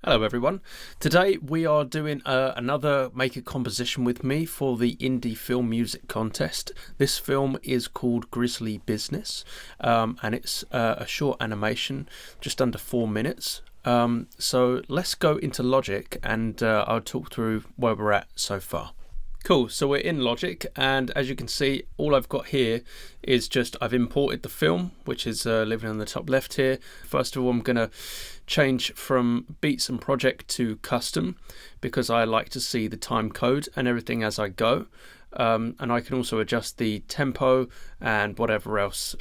Hello everyone. Today we are doing another Make a Composition with me for the Indie Film Music Contest. This film is called Grizzly Business and it's a short animation, just under 4 minutes. So let's go into Logic and I'll talk through where we're at so far. Cool, so we're in Logic, and as you can see, all I've got here is just I've imported the film, which is living on the top left here. First of all, I'm going to change from Beats and Project to Custom because I like to see the time code and everything as I go. And I can also adjust the tempo and whatever else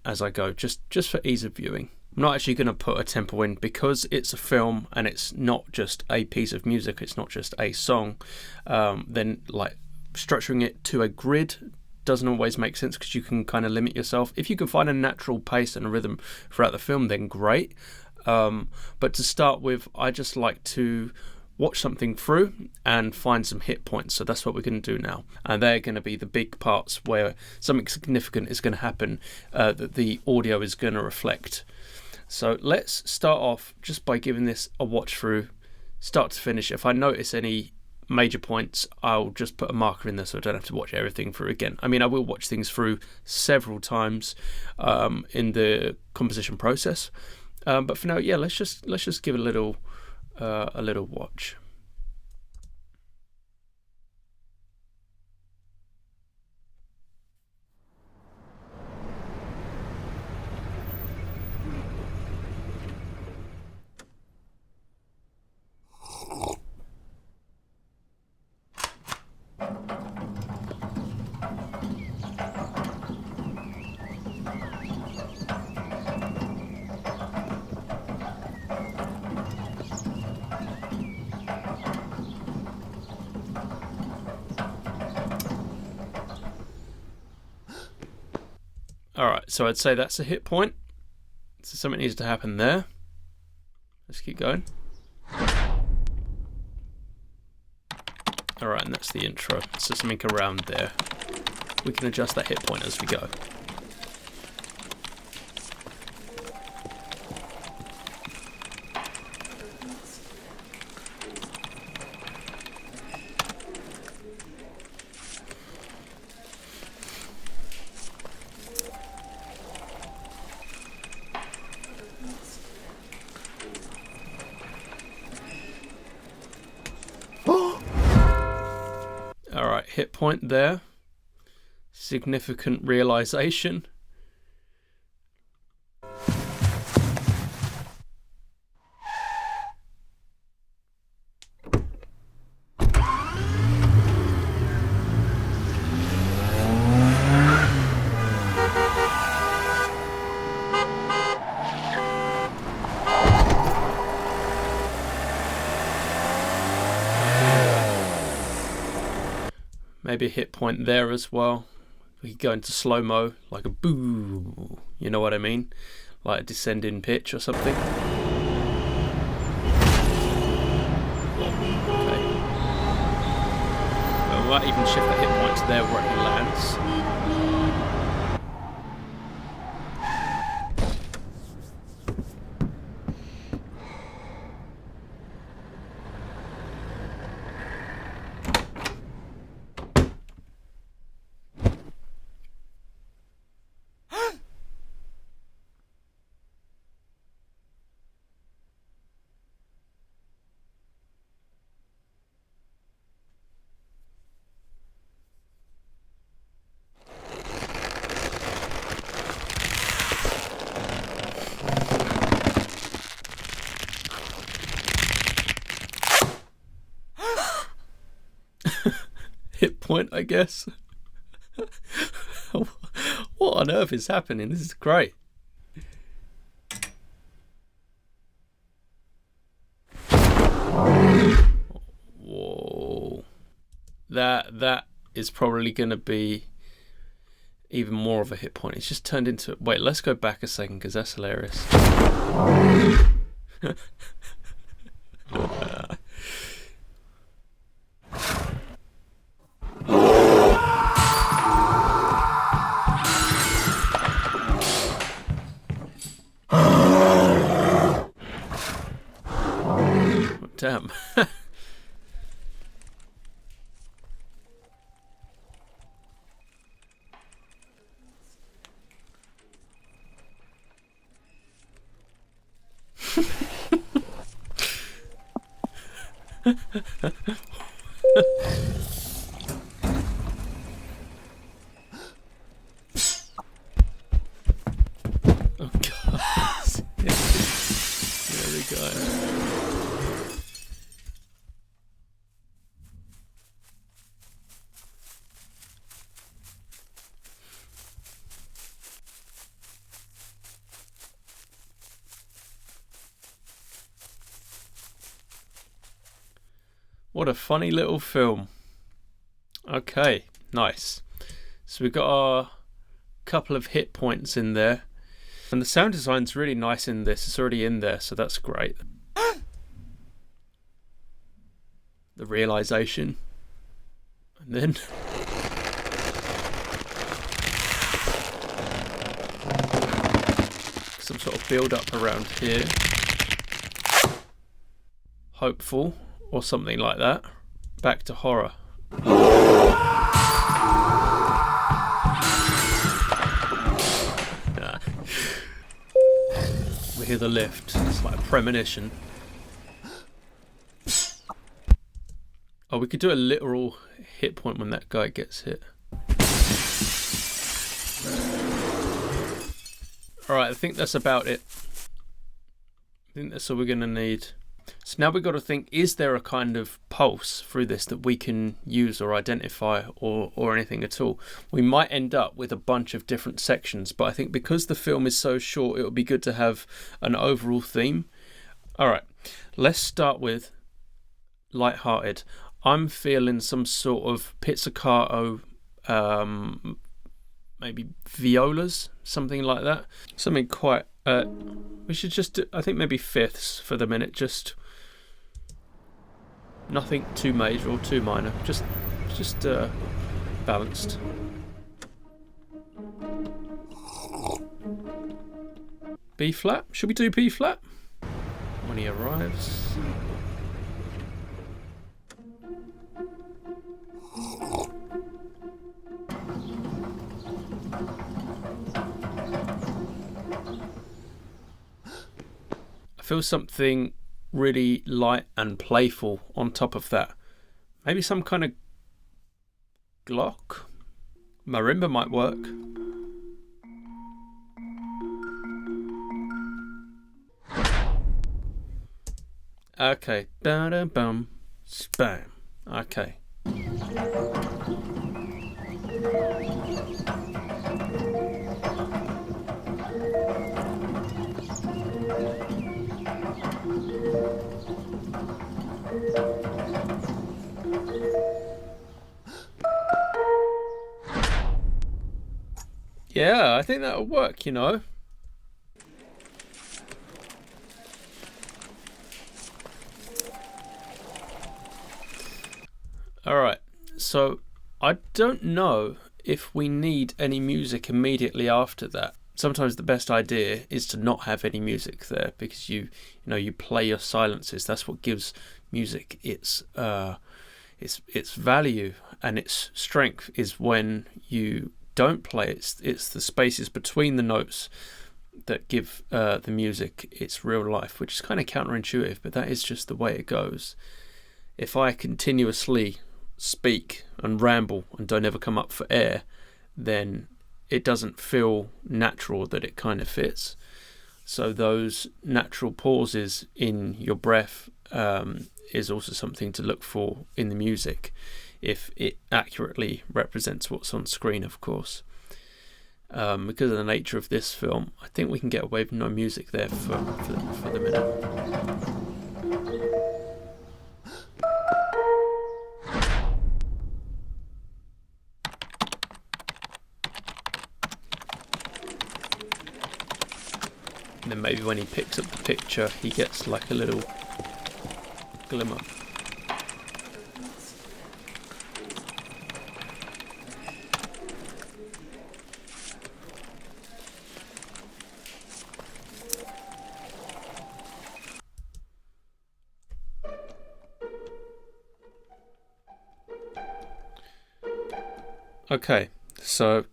as I go, just for ease of viewing. I'm not actually going to put a tempo in because it's a film and it's not just a piece of music, it's not just a song. Then like structuring it to a grid doesn't always make sense because you can kind of limit yourself. If you can find a natural pace and a rhythm throughout the film, then great. But to start with, I just like to watch something through and find some hit points. So that's what we're going to do now. And they're going to be the big parts where something significant is going to happen that the audio is going to reflect. So let's start off just by giving this a watch through, start to finish. If I notice any major points, I'll just put a marker in there so I don't have to watch everything through again. I mean, I will watch things through several times in the composition process. But for now, yeah, let's just give it a little watch. Alright, so I'd say that's a hit point. So something needs to happen there. Let's keep going. Alright, and that's the intro. So something around there. We can adjust that hit point as we go. Alright, hit point there. Significant realization. Maybe a hit point there as well. We could go into slow-mo, like a boo, you know what I mean? Like a descending pitch or something. Okay. We might even shift the hit point to there where he lands. Hit point, I guess. What on earth is happening? This is great. Whoa. That is probably going to be even more of a hit point. It's just turned into... Wait, let's go back a second because that's hilarious. Damn. Oh god. There we go. What a funny little film. Okay, nice. So we've got our couple of hit points in there. And the sound design's really nice in this. It's already in there, so that's great. The realization. And then... some sort of build up around here. Hopeful. Or something like that. Back to horror. We hear the lift. It's like a premonition. Oh, we could do a literal hit point when that guy gets hit. Alright, I think that's about it. I think that's all we're going to need. So now we've got to think, is there a kind of pulse through this that we can use or identify or anything at all? We might end up with a bunch of different sections, but I think because the film is so short, it would be good to have an overall theme. Alright, let's start with light-hearted. I'm feeling some sort of pizzicato, maybe violas, something like that. Something quite... we should just do, I think maybe fifths for the minute, just nothing too major or too minor, just balanced. B flat, should we do B flat? When he arrives. Feel something really light and playful on top of that. Maybe some kind of Glock? Marimba might work. Okay. Da-da-bum. Spam. Okay. Yeah, I think that'll work, you know. Alright, so I don't know if we need any music immediately after that. Sometimes the best idea is to not have any music there, because you play your silences. That's what gives music its value and its strength, is when you don't play it. It's the spaces between the notes that give the music its real life, which is kind of counterintuitive, but that is just the way it goes. If I continuously speak and ramble and don't ever come up for air, then it doesn't feel natural that it kind of fits. So those natural pauses in your breath is also something to look for in the music, if it accurately represents what's on screen, of course. Because of the nature of this film, I think we can get away with no music there for the minute. And then maybe when he picks up the picture, he gets like a little glimmer. Okay, so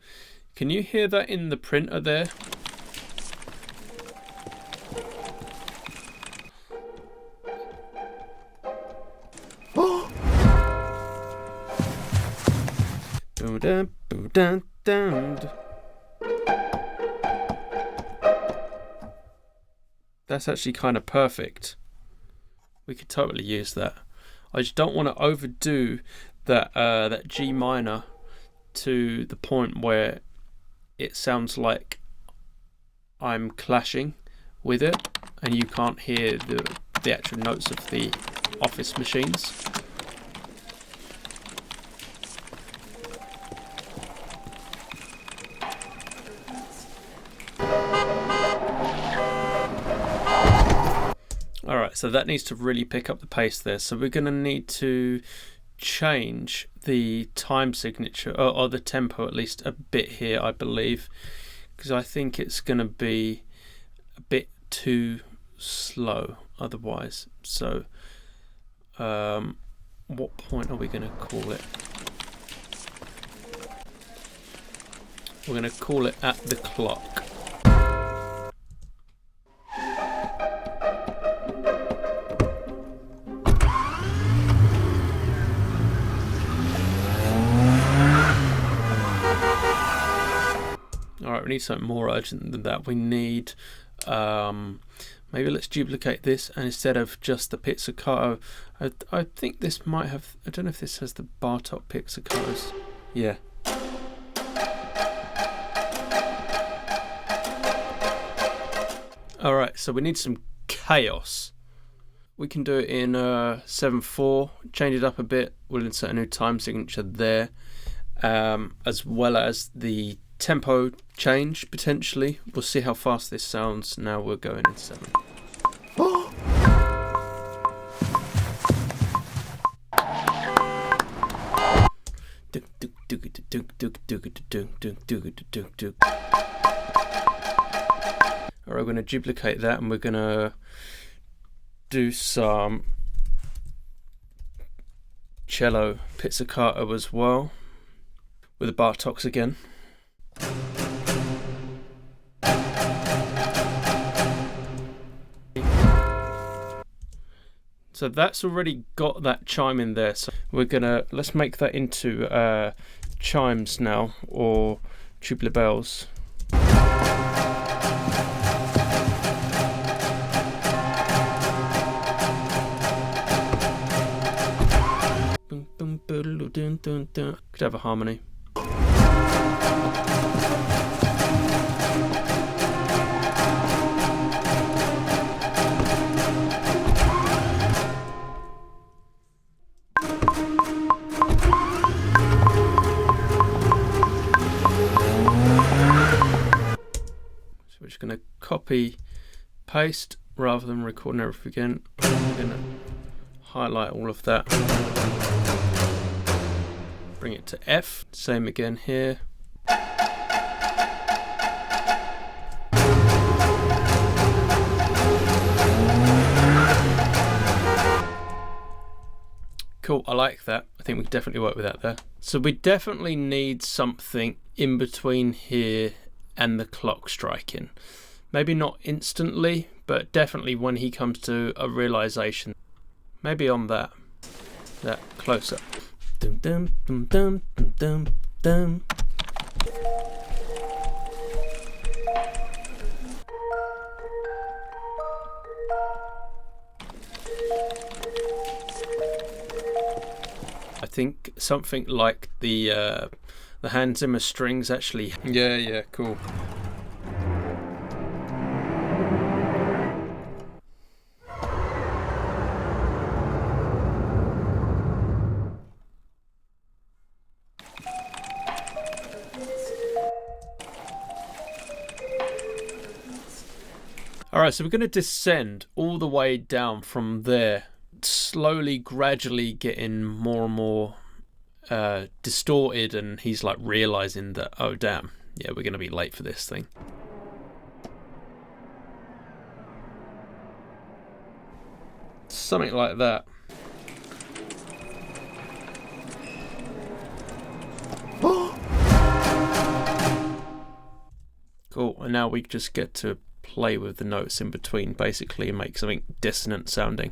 can you hear that in the printer there? That's actually kind of perfect. We could totally use that. I just don't want to overdo that G minor to the point where it sounds like I'm clashing with it and you can't hear the actual notes of the office machines. Alright, so that needs to really pick up the pace there. So we're going to need to change the time signature, or the tempo at least a bit here, I believe, because I think it's going to be a bit too slow otherwise. So what point are we going to call it? We're going to call it at the clock. Alright, we need something more urgent than that. We need, maybe let's duplicate this, and instead of just the pizzicato, I think this might have, I don't know if this has the Bartok pizzicatos. Yeah. Alright, so we need some chaos. We can do it in 7/4, change it up a bit. We'll insert a new time signature there, as well as the tempo change potentially. We'll see how fast this sounds. Now we're going in 7. Alright, we're going to duplicate that and we're going to do some cello pizzicato as well with the Bartoks again. So that's already got that chime in there. So we're gonna, let's make that into chimes now, or tubular bells. Could have a harmony. So we're just going to copy, paste, rather than recording everything again. I'm going to highlight all of that. Bring it to F. Same again here. Cool, I like that. I think we can definitely work with that there. So we definitely need something in between here and the clock striking. Maybe not instantly, but definitely when he comes to a realization. Maybe on that close up. Dum dum dum dum dum dum. I think something like the Hans Zimmer strings actually. Yeah, cool. Alright, so we're going to descend all the way down from there, slowly, gradually getting more and more distorted, and he's like realizing that, oh damn, yeah, we're going to be late for this thing. Something like that. and now we just get to play with the notes in between, basically, and make something dissonant sounding.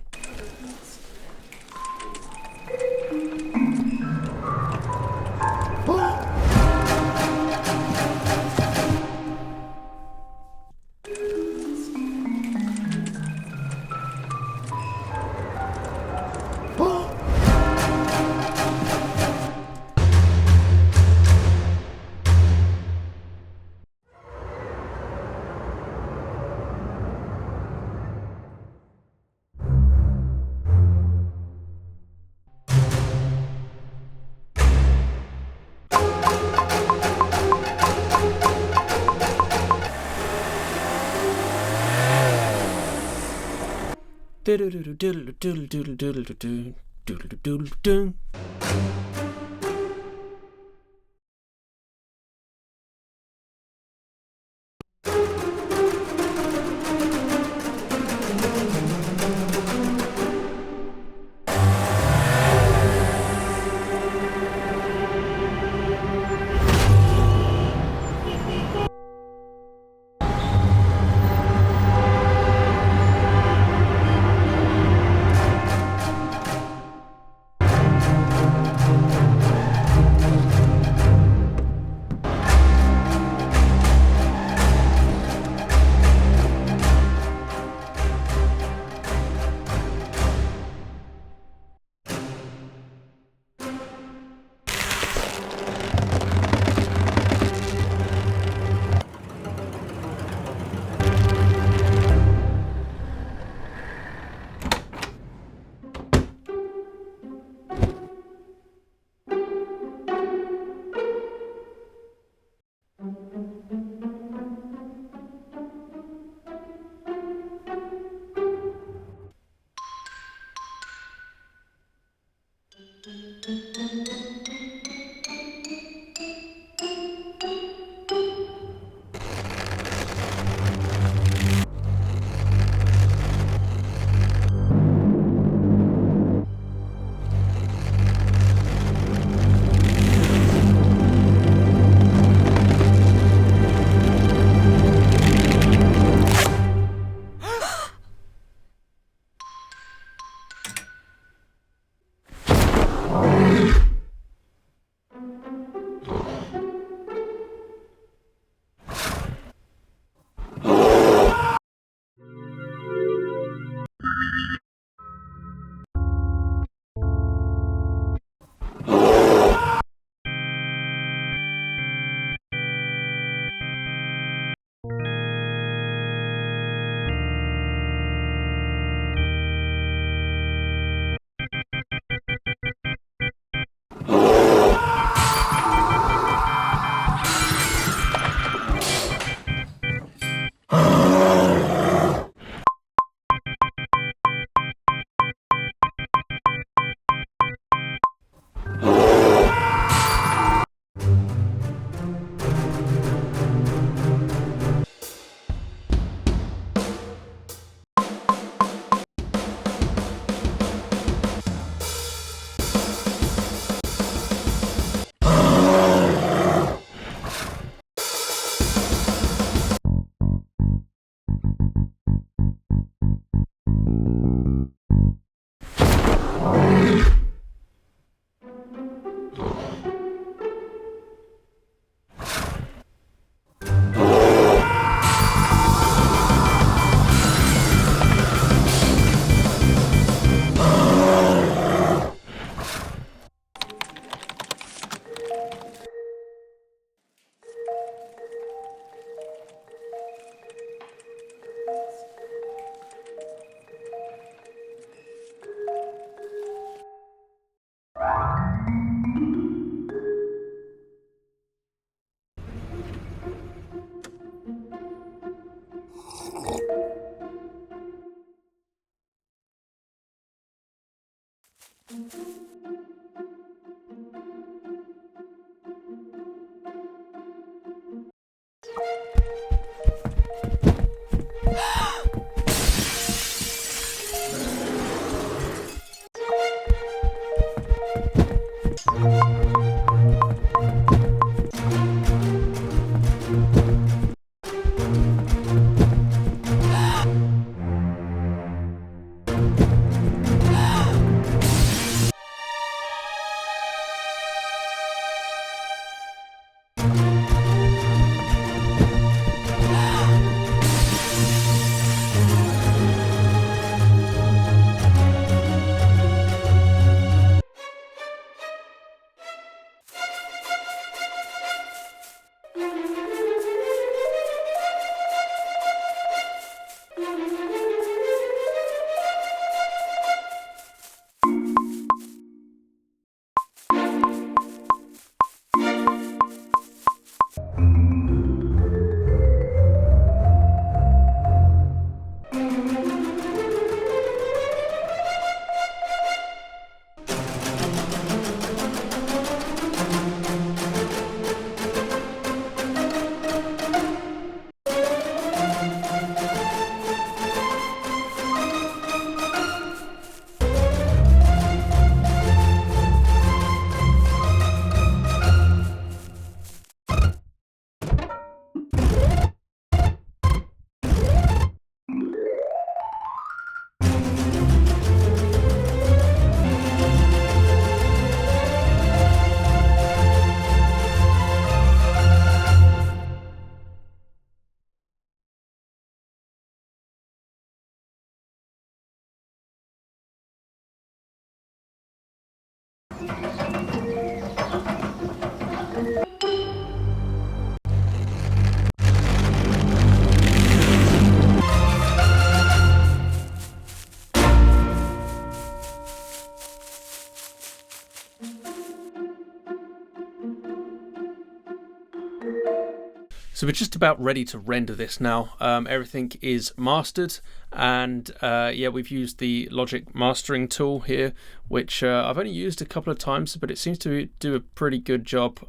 So we're just about ready to render this now. Everything is mastered, and yeah, we've used the Logic mastering tool here, which I've only used a couple of times, but it seems to do a pretty good job.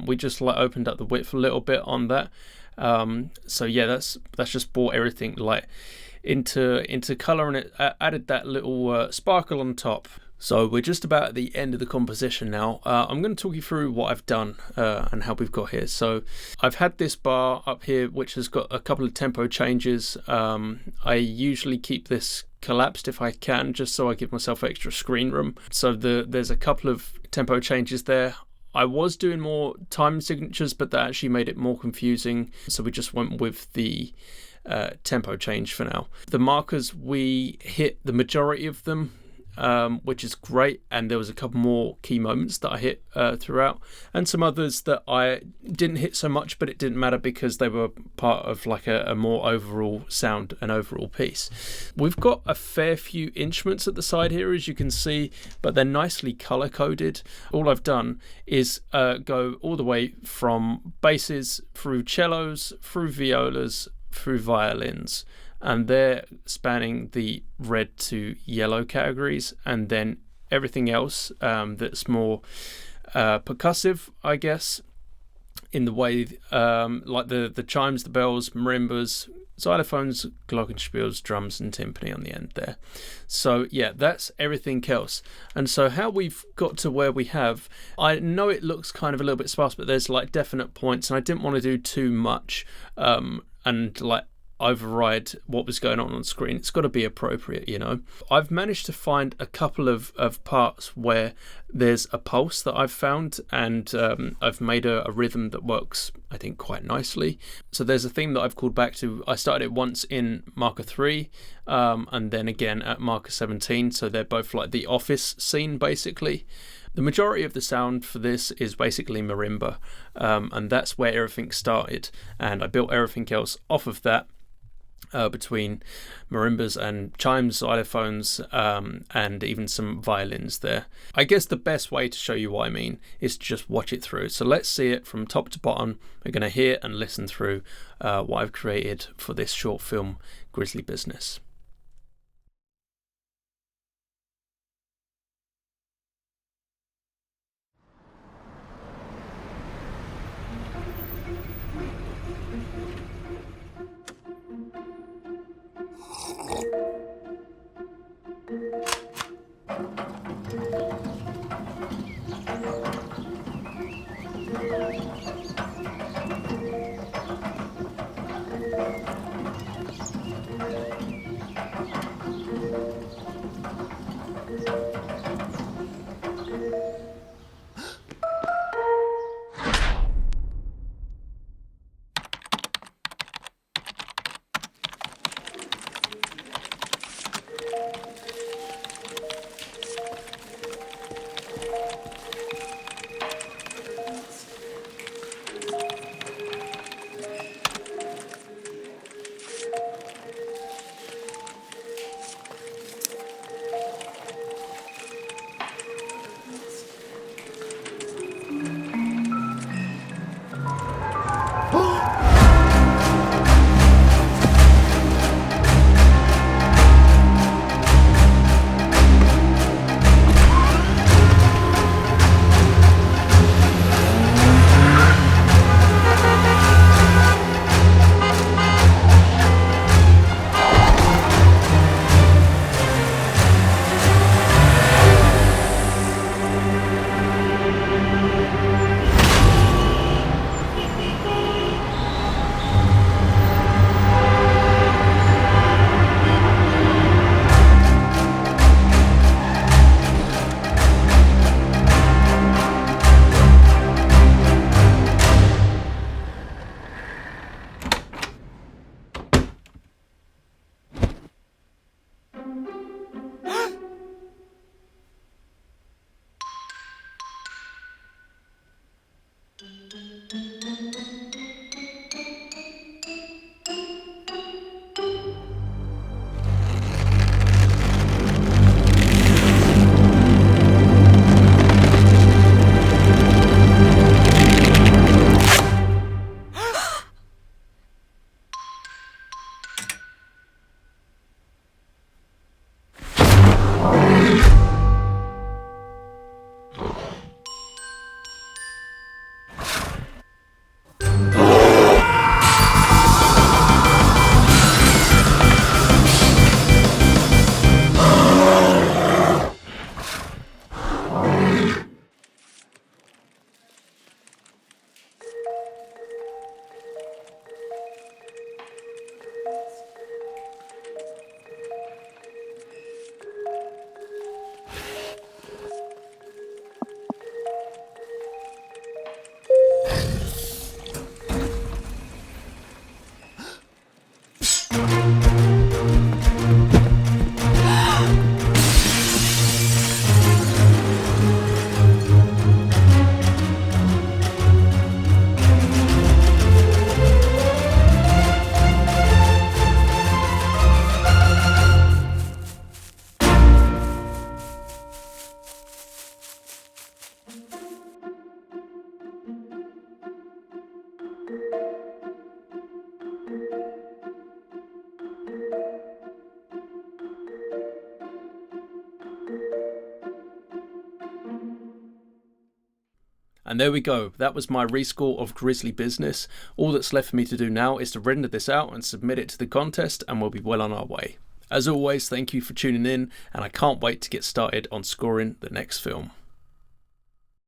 We just opened up the width a little bit on that. So yeah, that's just brought everything into color, and it added that little sparkle on top. So we're just about at the end of the composition now. I'm going to talk you through what I've done and how we've got here. So I've had this bar up here which has got a couple of tempo changes. I usually keep this collapsed if I can, just so I give myself extra screen room. So there's a couple of tempo changes there. I was doing more time signatures, but that actually made it more confusing. So we just went with the tempo change for now. The markers, we hit the majority of them, which is great, and there was a couple more key moments that I hit throughout, and some others that I didn't hit so much, but it didn't matter because they were part of like a more overall sound and overall piece. We've got a fair few instruments at the side here, as you can see, but they're nicely color coded. All I've done is go all the way from basses through cellos, through violas, through violins, and they're spanning the red to yellow categories, and then everything else that's more percussive, I guess, in the way like the chimes, the bells, marimbas, xylophones, glockenspiels, drums and timpani on the end there. So yeah, that's everything else. And so how we've got to where we have, I know it looks kind of a little bit sparse, but there's like definite points, and I didn't want to do too much and like override what was going on screen. It's got to be appropriate, you know. I've managed to find a couple of parts where there's a pulse that I've found, and I've made a rhythm that works, I think, quite nicely. So there's a theme that I've called back to. I started it once in marker 3 and then again at marker 17, so they're both like the office scene basically. The majority of the sound for this is basically marimba, and that's where everything started, and I built everything else off of that. Between marimbas and chimes, xylophones, and even some violins there. I guess the best way to show you what I mean is to just watch it through. So let's see it from top to bottom. We're going to hear and listen through what I've created for this short film, Grizzly Business. And there we go, that was my rescore of Grizzly Business. All that's left for me to do now is to render this out and submit it to the contest, and we'll be well on our way. As always, thank you for tuning in, and I can't wait to get started on scoring the next film.